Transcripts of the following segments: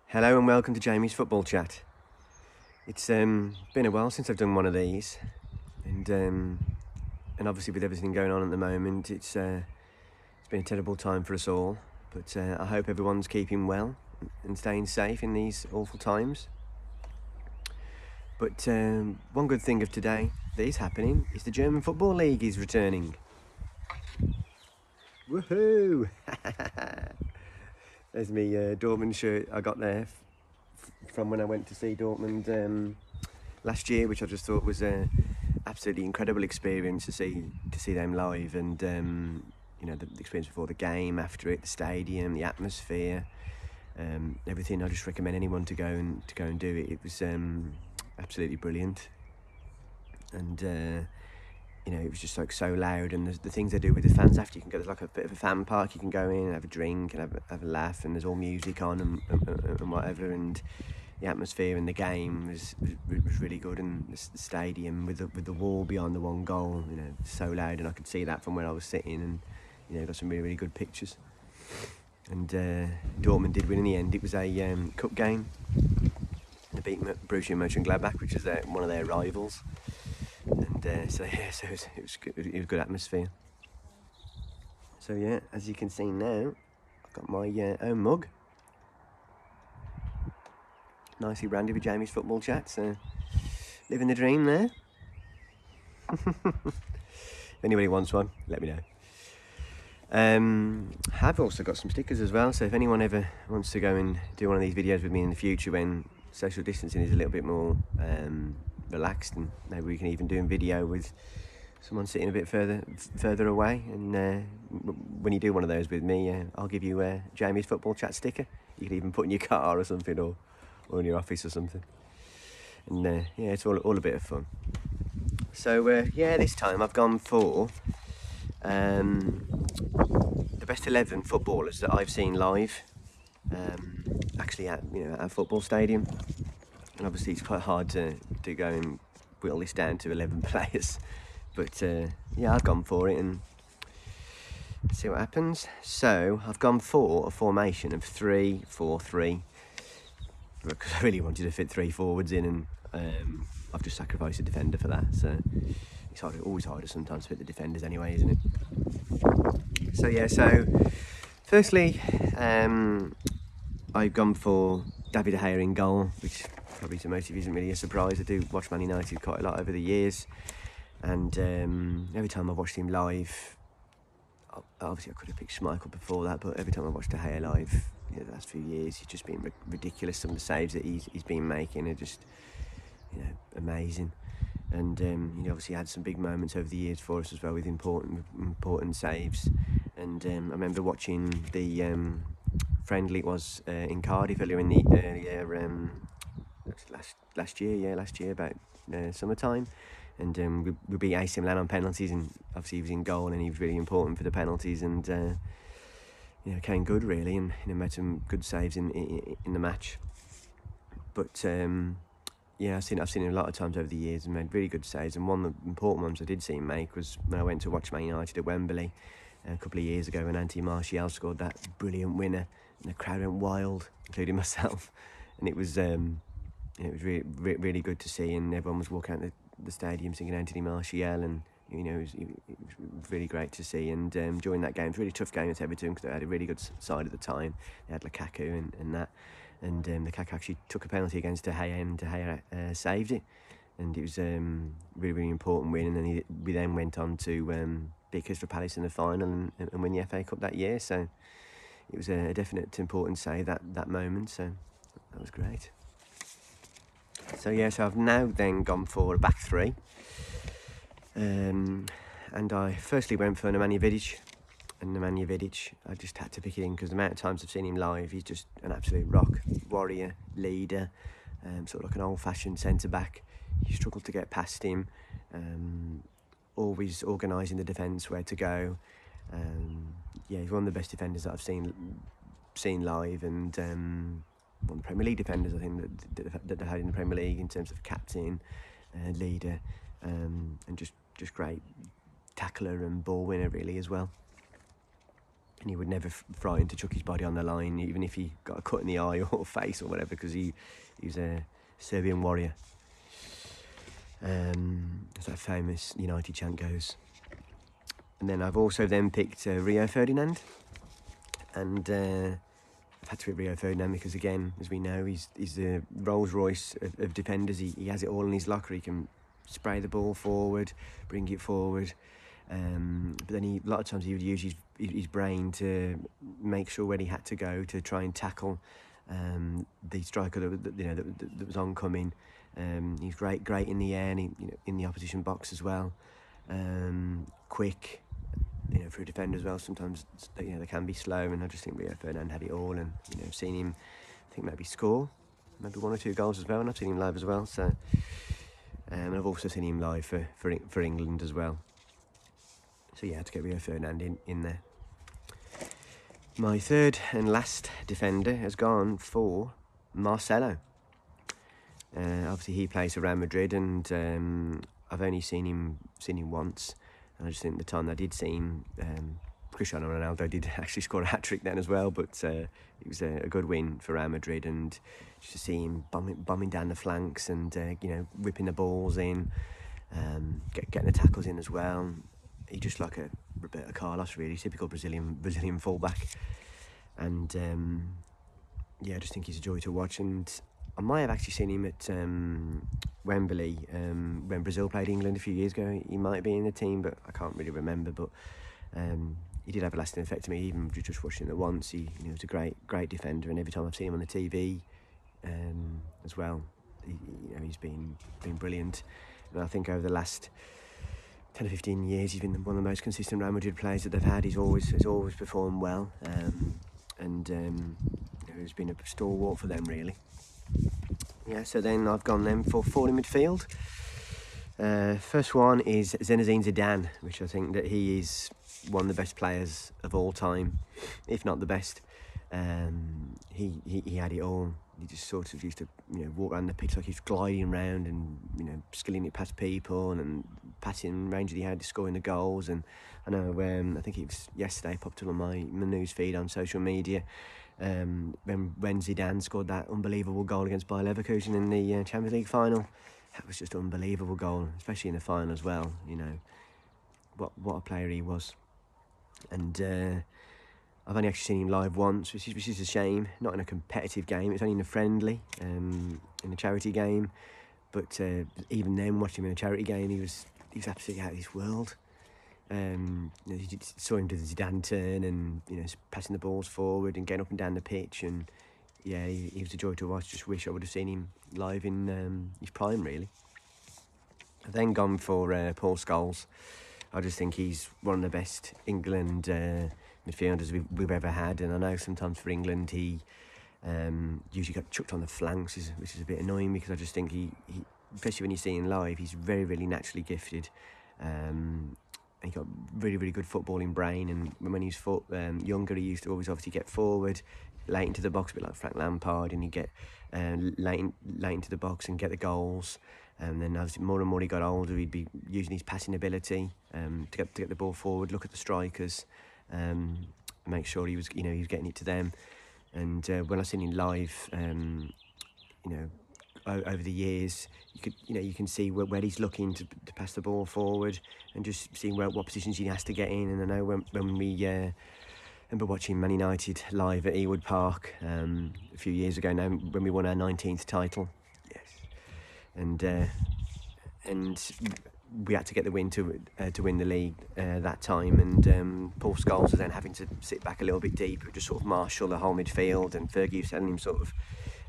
Hello and welcome to Jamie's Football Chat. It's been a while since I've done one of these, and obviously with everything going on at the moment, it's been a terrible time for us all. But I hope everyone's keeping well and staying safe in these awful times. But one good thing of today that is happening is the German Football League is returning. Woohoo! There's me Dortmund shirt I got there from when I went to see Dortmund last year, which I just thought was an absolutely incredible experience to see them live, and the experience before the game, after it, the stadium, the atmosphere, everything. I just recommend anyone to go and do it. It was absolutely brilliant, and it was just like so loud, and the things they do with the fans after. You can go, there's like a bit of a fan park, you can go in and have a drink and have a laugh, and there's all music on and whatever, and the atmosphere in the game was really good, and the stadium with the wall behind the one goal, so loud, and I could see that from where I was sitting, and got some really good pictures. And Dortmund did win in the end. It was a cup game. They beat Borussia Mönchengladbach, which is one of their rivals. And so it was good atmosphere. So yeah, as you can see now, I've got my own mug, nicely branded with Jamie's Football Chat. So living the dream there. If anybody wants one, let me know. I've also got some stickers as well, so if anyone ever wants to go and do one of these videos with me in the future when social distancing is a little bit more relaxed, and maybe we can even do a video with someone sitting a bit further away, and when you do one of those with me, I'll give you a Jamie's Football Chat sticker. You can even put in your car or something, or in your office or something, and yeah, it's all a bit of fun. So yeah, this time I've gone for the best 11 footballers that I've seen live, actually at a football stadium. And obviously it's quite hard to go and whittle this down to 11 players, but yeah, I've gone for it and see what happens. So I've gone for a formation of 3-4-3 because I really wanted to fit 3 forwards in, and I've just sacrificed a defender for that. So it's always harder sometimes to fit the defenders anyway, isn't it? So yeah, so firstly, I've gone for David De Gea in goal, which probably to most of you isn't really a surprise. I do watch Man United quite a lot over the years, and every time I've watched him live, obviously I could have picked Schmeichel before that, but every time I've watched De Gea live, the last few years, he's just been ridiculous. Some of the saves that he's been making are just amazing. And obviously had some big moments over the years for us as well with important saves. And I remember watching the friendly it was in Cardiff earlier last year about summertime, and we beat AC Milan on penalties, and obviously he was in goal and he was really important for the penalties, and came good really, and made some good saves in the match. But yeah, I've seen him a lot of times over the years and made really good saves. And one of the important ones I did see him make was when I went to watch Man United at Wembley a couple of years ago when Anthony Martial scored that brilliant winner, and the crowd went wild, including myself. And it was really good to see, and everyone was walking out the stadium singing Anthony Martial, and it was really great to see. And during that game, it was a really tough game at Everton because they had a really good side at the time. They had Lukaku and that. And Lukaku actually took a penalty against De Gea, and De Gea saved it. And it was really important win. And then we then went on to beat Crystal Palace in the final and win the FA Cup that year. So it was a definite important save that moment. So that was great. So yeah, so I've now then gone for a back three. And I firstly went for Nemanja Vidic. And Nemanja Vidic, I just had to pick it in because the amount of times I've seen him live, he's just an absolute rock, warrior, leader, sort of like an old-fashioned centre-back. You struggle to get past him, always organising the defence, where to go. Yeah, he's one of the best defenders that I've seen live, and one of the Premier League defenders, I think, that they had in the Premier League in terms of captain, leader, and just great tackler and ball winner, really, as well. and he would never frighten to chuck his body on the line, even if he got a cut in the eye or face or whatever, because he's a Serbian warrior. As that famous United chant goes. And then I've also then picked Rio Ferdinand, and I've had to pick Rio Ferdinand because, again, as we know, he's the Rolls Royce of defenders. He has it all in his locker. He can spray the ball forward, bring it forward, but then a lot of times he would use his brain to make sure where he had to go to try and tackle the striker that was oncoming. He's great in the air, and in the opposition box as well. Quick, for a defender as well. Sometimes they can be slow, and I just think Rio Ferdinand had it all. And I've seen him, I think, maybe score maybe 1 or 2 goals as well, and I've seen him live as well. So, and I've also seen him live for England as well. So yeah, to get Rio Ferdinand in there. My third and last defender has gone for Marcelo. Obviously, he plays for Real Madrid, and I've only seen him once. And I just think the time I did see him, Cristiano Ronaldo did actually score a hat-trick then as well, but it was a good win for Real Madrid, and just to see him bombing down the flanks and whipping the balls in, getting the tackles in as well. He just like a Roberto Carlos, really, typical Brazilian fullback, and I just think he's a joy to watch. And I might have actually seen him at Wembley when Brazil played England a few years ago. He might be in the team, but I can't really remember. But he did have a lasting effect on me, even just watching it once. He was a great defender, and every time I've seen him on the TV as well, he's been brilliant. And I think over the last 10 or 15 years, he's been one of the most consistent Real Madrid players that they've had. He's always performed well, and he's been a stalwart for them, really. Yeah, so then I've gone then for forward in midfield. First one is Zinedine Zidane, which I think that he is one of the best players of all time, if not the best. He had it all. He just sort of used to walk around the pitch like he was gliding around and skilling it past people and passing range that he had, scoring the goals. And I know I think it was yesterday, popped up on my news feed on social media, when Zidane scored that unbelievable goal against Bayer Leverkusen in the Champions League final. That was just an unbelievable goal, especially in the final as well. What a player he was. And I've only actually seen him live once, which is a shame. Not in a competitive game. It's only in a friendly, in a charity game. But even then, watching him in a charity game, he was absolutely out of this world. You saw him do the Zidane turn and passing the balls forward and getting up and down the pitch, and yeah, he was a joy to watch. Just wish I would have seen him live in his prime, really. I've then gone for Paul Scholes. I just think he's one of the best England midfielders we've ever had, and I know sometimes for England he usually got chucked on the flanks, which is a bit annoying, because I just think he especially when you see him live, he's very, really naturally gifted. He got really, really good footballing brain, and when he was younger, he used to always obviously get forward, late into the box, a bit like Frank Lampard, and he'd get late into the box and get the goals. And then as more and more he got older, he'd be using his passing ability to get the ball forward, look at the strikers, make sure he was getting it to them. And when I've seen him live, over the years, you can see where he's looking to pass the ball forward, and just seeing what positions he has to get in. And I know when we remember watching Man United live at Ewood Park a few years ago now, when we won our 19th title. Yes. And we had to get the win to win the league that time, and Paul Scholes was then having to sit back a little bit deeper, just sort of marshal the whole midfield, and Fergie was telling him sort of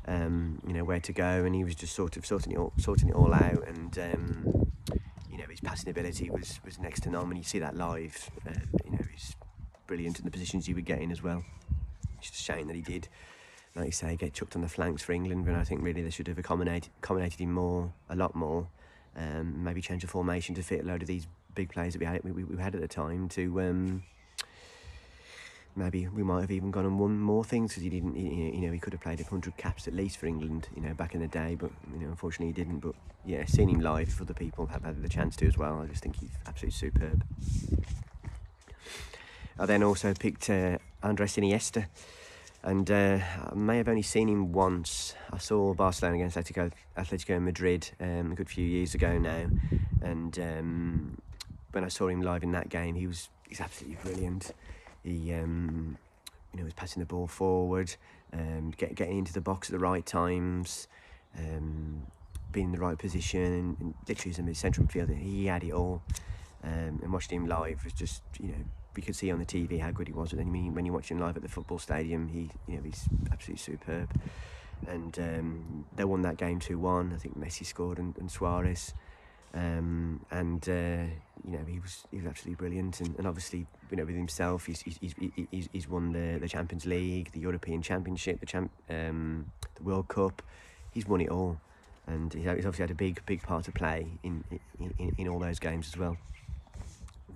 where to go, and he was just sort of sorting it all out. And his passing ability was next to none. When you see that live, he's brilliant in the positions he would get in as well. It's just a shame that he did, like you say, get chucked on the flanks for England, when I think really they should have accommodated him a lot more. Maybe change the formation to fit a load of these big players that we had at the time. To maybe we might have even gone and won more things, because he didn't. He could have played 100 caps at least for England, back in the day. But unfortunately he didn't. But yeah, seeing him live, if other people have had the chance to as well, I just think he's absolutely superb. I then also picked Andres Iniesta, and I may have only seen him once. I saw Barcelona against Atletico Madrid a good few years ago now, and when I saw him live in that game, he's absolutely brilliant. He was passing the ball forward, getting into the box at the right times, being in the right position, and literally as a central midfielder, he had it all. And watching him live was just, we could see on the TV how good he was. But then when you watch him live at the football stadium, he's absolutely superb. And they won that game 2-1. I think Messi scored and Suarez. He was absolutely brilliant. And obviously, with himself, he's won the Champions League, the European Championship, the World Cup. He's won it all, and he's obviously had a big part to play in all those games as well.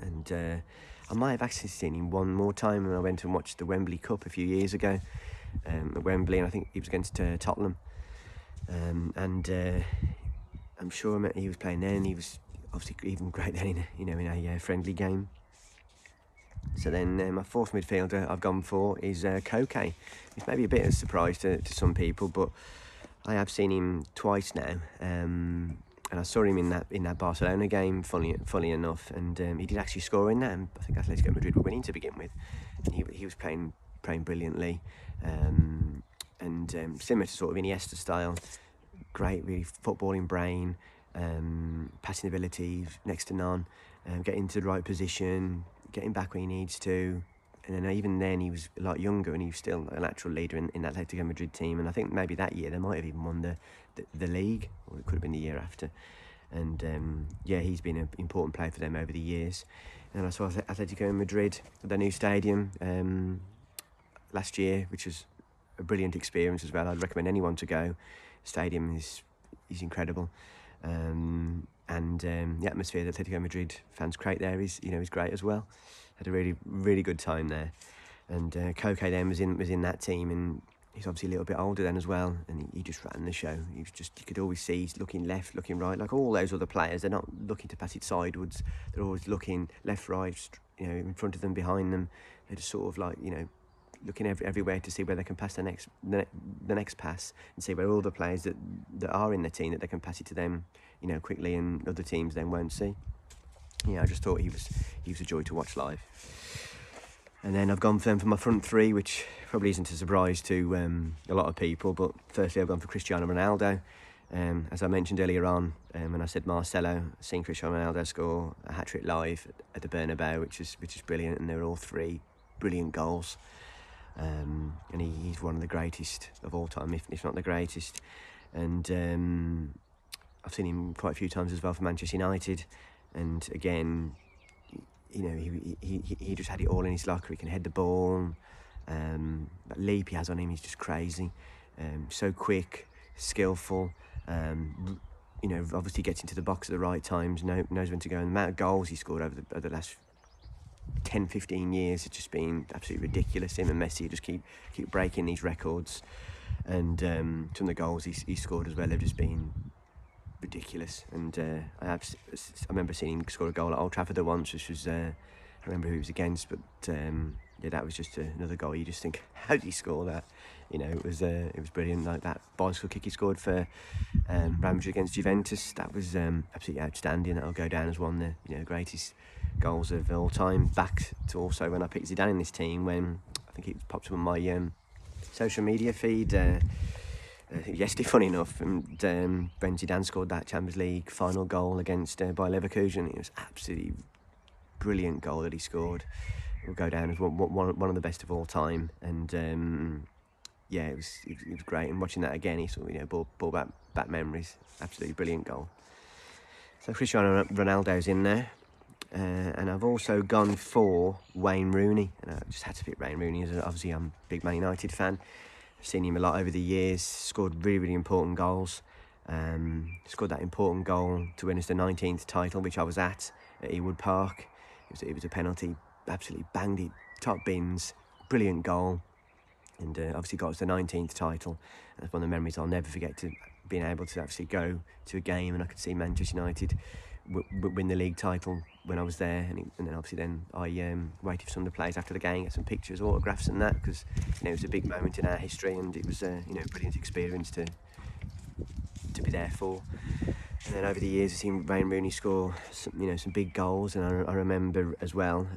And I might have actually seen him one more time when I went and watched the Wembley Cup a few years ago at Wembley, and I think he was against Tottenham. I'm sure he was playing then. He was obviously even great then in a friendly game. So then my fourth midfielder I've gone for is Koke. It's maybe a bit of a surprise to some people, but I have seen him twice now. And I saw him in that Barcelona game, funny enough, and he did actually score in that. And I think Atletico Madrid were winning to begin with, and he was playing brilliantly, and similar to sort of Iniesta style, great really footballing brain, passing ability next to none, getting into the right position, getting back when he needs to. And then even then he was a lot younger, and he was still a natural leader in that Atletico Madrid team. And I think maybe that year they might have even won the league, or it could have been the year after. And he's been an important player for them over the years. And I saw Atletico Madrid at their new stadium last year, which was a brilliant experience as well. I'd recommend anyone to go. The stadium is incredible. The atmosphere that Atletico Madrid fans create there is great as well. Had a really, really good time there. And Koke then was in that team, and he's obviously a little bit older then as well, and he just ran the show. You could always see he's looking left, looking right, like all those other players. They're not looking to pass it sideways. They're always looking left, right, in front of them, behind them. They're just sort of like, looking everywhere to see where they can pass the next pass, and see where all the players that are in the team, that they can pass it to them, quickly, and other teams then won't see. I just thought he was a joy to watch live. And then I've gone for my front three, which probably isn't a surprise to a lot of people. But firstly, I've gone for Cristiano Ronaldo. As I mentioned earlier on, when I said Marcelo, seeing Cristiano Ronaldo score a hat-trick live at the Bernabeu, which is brilliant, and they're all three brilliant goals. And he's one of the greatest of all time, if not the greatest. And I've seen him quite a few times as well for Manchester United. And again, he just had it all in his locker. He can head the ball. That leap he has on him is just crazy. So quick, skillful. Obviously gets into the box at the right times. Knows when to go. And the amount of goals he scored over the last 10-15 years, it's just been absolutely ridiculous. Him and Messi just keep breaking these records. And some of the goals he scored as well have just been ridiculous. And I remember seeing him score a goal at Old Trafford once, which was I remember who he was against, but that was just another goal. You just think, how did he score that? It was brilliant. Like that bicycle kick he scored for Real Madrid against Juventus, that was absolutely outstanding. That'll go down as one of the greatest goals of all time. Back to also when I picked Zidane in this team, when I think it popped up on my social media feed yesterday, funny enough, and when Zidane scored that Champions League final goal against Bayer Leverkusen, it was absolutely brilliant goal that he scored. It will go down as one of the best of all time. And it was great. And watching that again, he sort of brought back memories. Absolutely brilliant goal. So Cristiano Ronaldo's in there. And I've also gone for Wayne Rooney. And I just had to pick Wayne Rooney, as obviously I'm a big Man United fan. I've seen him a lot over the years, scored really, really important goals. Scored that important goal to win us the 19th title, which I was at Ewood Park. It was a penalty, absolutely banged it, top bins, brilliant goal. And obviously got us the 19th title. That's one of the memories I'll never forget, to being able to actually go to a game, and I could see Manchester United win the league title when I was there, and then obviously I waited for some of the players after the game, get some pictures, autographs, and that, because it was a big moment in our history, and it was a a brilliant experience to be there for. And then over the years, I've seen Wayne Rooney score some big goals, and I remember as well.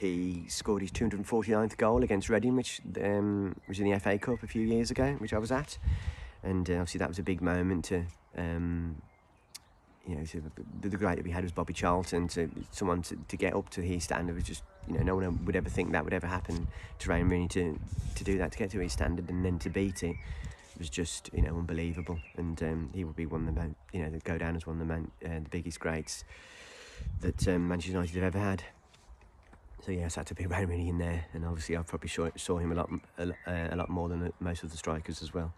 He scored his 249th goal against Reading, which was in the FA Cup a few years ago, which I was at, and obviously that was a big moment to. The great that we had was Bobby Charlton. Someone to get up to his standard was just, no one would ever think that would ever happen to Wayne Rooney to do that, to get to his standard and then to beat it. It was just, unbelievable. And he would be one of the, go down as one of the biggest greats that Manchester United have ever had. So yes, I had to pick Wayne Rooney in there, and obviously I probably saw him a lot more than most of the strikers as well.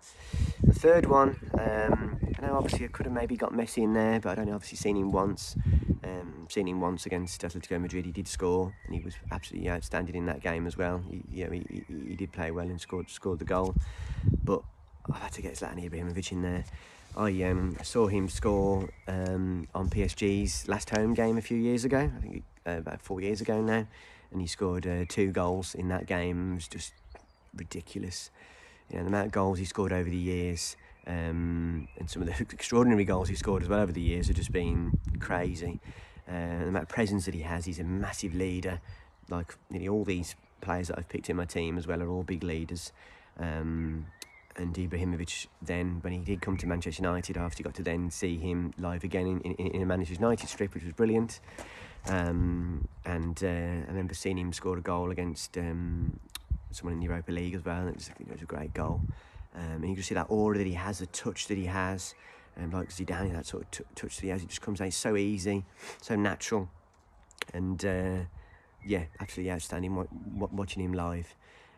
The third one, I know obviously I could have maybe got Messi in there, but I'd only obviously seen him once. Seen him once against Atletico Madrid. He did score, and he was absolutely outstanding in that game as well. He did play well and scored the goal. But I had to get Zlatan Ibrahimovic in there. I saw him score on PSG's last home game a few years ago. I think about 4 years ago now. And he scored 2 goals in that game. It was just ridiculous. The amount of goals he scored over the years, and some of the extraordinary goals he scored as well over the years have just been crazy. The amount of presence that he has, he's a massive leader. Like nearly all these players that I've picked in my team as well are all big leaders. And Ibrahimovic, then when he did come to Manchester United, I obviously got to then see him live again in a Manchester United strip, which was brilliant. And I remember seeing him score a goal against someone in the Europa League as well. It was a great goal. And you can see that aura that he has, the touch that he has, like Zidane, that sort of touch that he has. It just comes out so easy, so natural, and absolutely outstanding. Watching him live,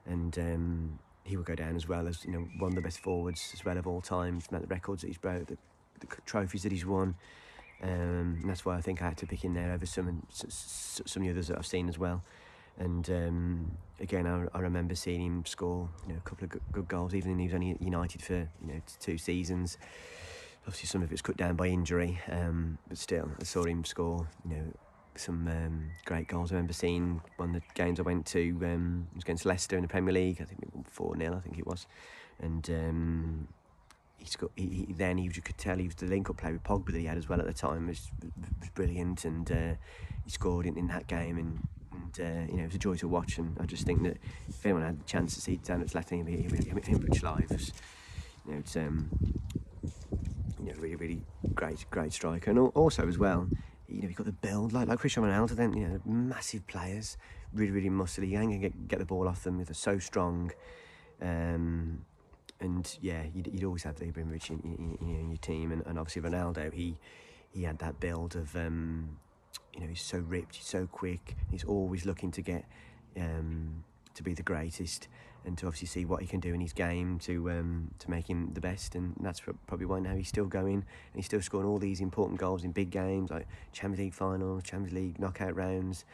and he will go down as well as one of the best forwards as well of all time. The records that he's broke, the trophies that he's won. And that's why I think I had to pick in there over some of the others that I've seen as well. And again, I remember seeing him score a couple of good goals, even when he was only at United for 2 seasons. Obviously, some of it's cut down by injury, but still, I saw him score some great goals. I remember seeing one of the games I went to was against Leicester in the Premier League. I think it was 4-0, I think it was, and. You could tell he was the link-up play with Pogba that he had as well at the time was brilliant, and he scored in that game, and it was a joy to watch. And I just think that if anyone had the chance to see down at Zlatan Ibrahimovic live, it's really great striker, and also as well, you've got the build like Cristiano Ronaldo. Then massive players, really muscly. You ain't get the ball off them. They're so strong. And yeah, you'd always have Ibrahimovic in your team, and obviously Ronaldo. He had that build of he's so ripped, he's so quick, he's always looking to get to be the greatest, and to obviously see what he can do in his game to make him the best. And that's probably why now he's still going, and he's still scoring all these important goals in big games like Champions League finals, Champions League knockout rounds.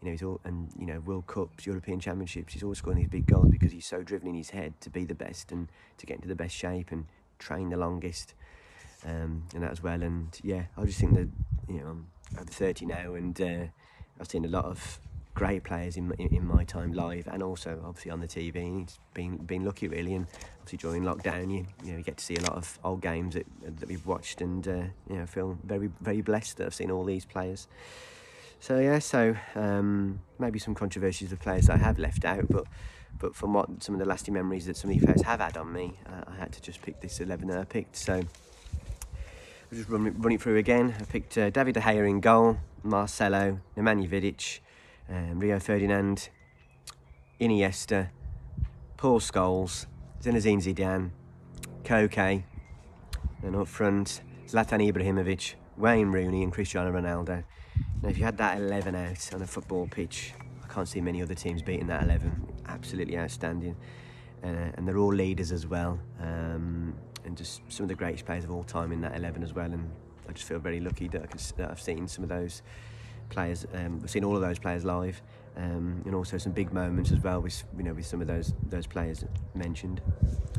He's all, and World Cups, European Championships. He's always scoring these big goals because he's so driven in his head to be the best and to get into the best shape and train the longest, and that as well. And yeah, I just think that I'm over 30 now, and I've seen a lot of great players in my time live, and also obviously on the TV. And it's been lucky really, and obviously during lockdown, you get to see a lot of old games that we've watched, and I feel very very blessed that I've seen all these players. So maybe some controversies of players that I have left out, but from what some of the lasting memories that some of these players have had on me, I had to just pick this 11 that I picked. So I'll just run it through again. I picked David De Gea in goal, Marcelo, Nemanja Vidic, Rio Ferdinand, Iniesta, Paul Scholes, Zinedine Zidane, Koke, and up front Zlatan Ibrahimovic, Wayne Rooney, and Cristiano Ronaldo. Now, if you had that 11 out on a football pitch, I can't see many other teams beating that 11. Absolutely outstanding. And they're all leaders as well. And just some of the greatest players of all time in that 11 as well. And I just feel very lucky that I've seen some of those players. I've seen all of those players live. And also some big moments as well with some of those players mentioned.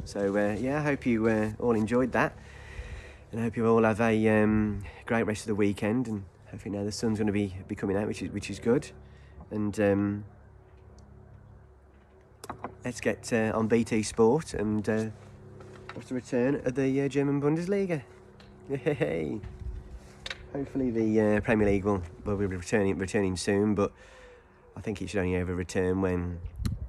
So, I hope you all enjoyed that. And I hope you all have a great rest of the weekend. And hopefully now the sun's going to be coming out, which is good. And let's get on BT Sport and watch the return of the German Bundesliga. Yay! Hopefully the Premier League will be returning soon, but I think it should only ever return when,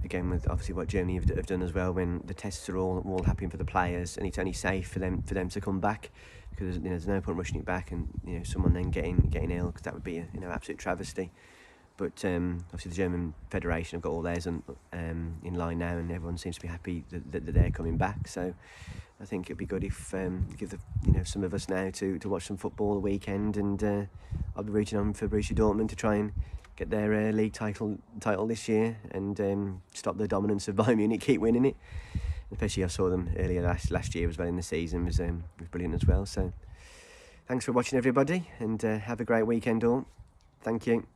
again, with obviously what Germany have done as well, when the tests are all happening for the players, and it's only safe for them to come back, because there's no point rushing it back and someone then getting ill, because that would be a absolute travesty. But obviously the German Federation have got all theirs in line now, and everyone seems to be happy that they're coming back. So I think it'd be good if give some of us now to watch some football the weekend, and I'll be reaching on for Borussia Dortmund to try and get their league title this year, and stop the dominance of Bayern Munich, keep winning it. Especially I saw them earlier last year as well in the season, was brilliant as well. So thanks for watching, everybody, and have a great weekend all. Thank you.